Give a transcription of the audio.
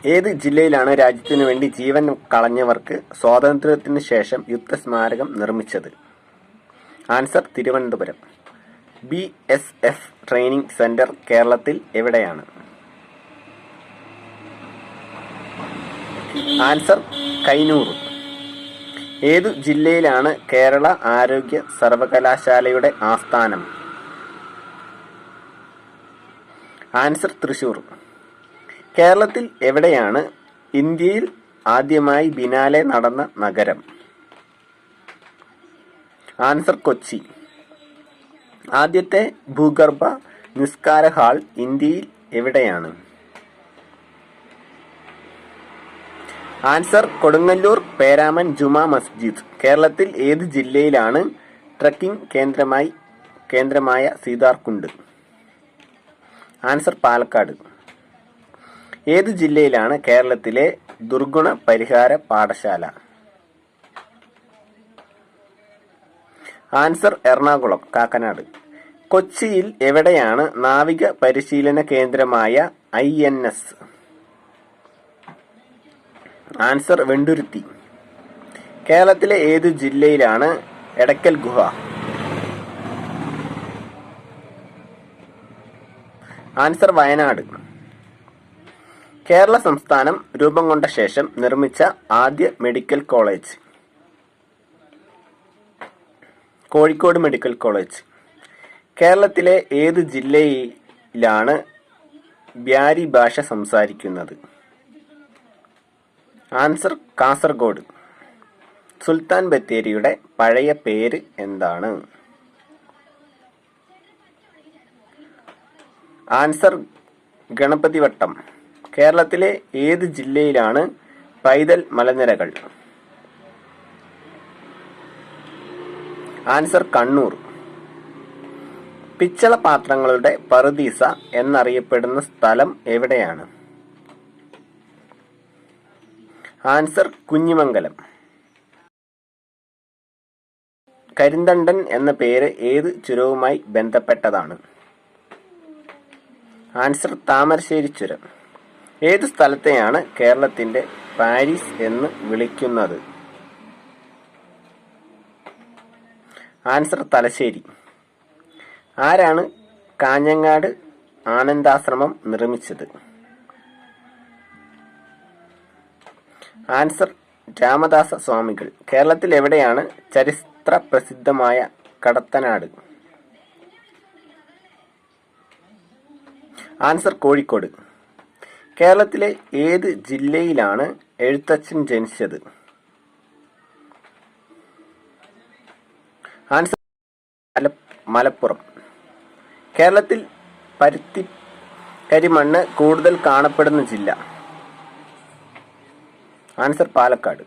ഏത് ജില്ലയിലാണ് രാജ്യത്തിനു വേണ്ടി ജീവൻ കളഞ്ഞവർക്ക് സ്വാതന്ത്ര്യത്തിനു ശേഷം യുദ്ധസ്മാരകം നിർമ്മിച്ചത്? Answer Thiruvananthapuram. BSF training centre കേരളത്തിൽ എവിടെയാണ്? ആൻസർ കൈനൂർ. ഏതു ജില്ലയിലാണ് കേരള ആരോഗ്യ സർവകലാശാലയുടെ ആസ്ഥാനം? ആൻസർ തൃശൂർ. കേരളത്തിൽ എവിടെയാണ് ഇന്ത്യയിൽ ആദ്യമായി ബിനാലെ നടന്ന നഗരം? ആൻസർ കൊച്ചി. ആദ്യത്തെ ഭൂഗർഭ നിസ്കാര ഹാൾ ഇന്ത്യയിൽ എവിടെയാണ്? ആൻസർ കൊടുങ്ങല്ലൂർ പേരാമൻ ജുമാ മസ്ജിദ്. കേരളത്തിൽ ഏത് ജില്ലയിലാണ് ട്രക്കിംഗ് കേന്ദ്രമായ സീതാർകുണ്ട്? ആൻസർ പാലക്കാട്. ഏതു ജില്ലയിലാണ് കേരളത്തിലെ ദുർഗുണ പരിഹാര പാഠശാല? ആൻസർ എറണാകുളം കാക്കനാട്. കൊച്ചിയിൽ എവിടെയാണ് നാവിക പരിശീലന കേന്ദ്രമായ INS? ആൻസർ വെണ്ടുരുത്തി. കേരളത്തിലെ ഏതു ജില്ലയിലാണ് എടക്കൽ ഗുഹ? ആൻസർ വയനാട്. കേരള സംസ്ഥാനം രൂപം കൊണ്ട ശേഷം നിർമ്മിച്ച ആദ്യ medical college? Kozhikode medical college. കേരളത്തിലെ ഏത് ജില്ലയിലാണ് ബ്യാരി ഭാഷ സംസാരിക്കുന്നത്? ആൻസർ കാസർഗോഡ്. സുൽത്താൻ ബത്തേരിയുടെ പഴയ പേര് എന്താണ്? ആൻസർ ഗണപതിവട്ടം. കേരളത്തിലെ ഏത് ജില്ലയിലാണ് പൈതൽ മലനിരകൾ? ആൻസർ കണ്ണൂർ. പിച്ചള പാത്രങ്ങളുടെ പറുദീസ എന്നറിയപ്പെടുന്ന സ്ഥലം എവിടെയാണ്? ആൻസർ കുഞ്ഞിമംഗലം. കരിന്തണ്ടൻ എന്ന പേര് ഏത് ചുരവുമായി ബന്ധപ്പെട്ടതാണ്? ആൻസർ താമരശ്ശേരി ചുരം. ഏതു സ്ഥലത്തെയാണ് കേരളത്തിന്റെ പാരീസ് എന്ന് വിളിക്കുന്നത്? ആൻസർ തലശ്ശേരി. ആരാണ് കാഞ്ഞങ്ങാട് ആനന്ദാശ്രമം നിർമ്മിച്ചത്? ആൻസർ രാമദാസ സ്വാമികൾ. കേരളത്തിൽ എവിടെയാണ് ചരിത്ര പ്രസിദ്ധമായ കടത്തനാട്? ആൻസർ കോഴിക്കോട്. കേരളത്തിലെ ഏത് ജില്ലയിലാണ് എഴുത്തച്ഛൻ ജനിച്ചത്? ആൻസർ മലപ്പുറം. കേരളത്തിൽ പരുത്തിക്കരിമണ്ണ് കൂടുതൽ കാണപ്പെടുന്ന ജില്ല? ആൻസർ പാലക്കാട്.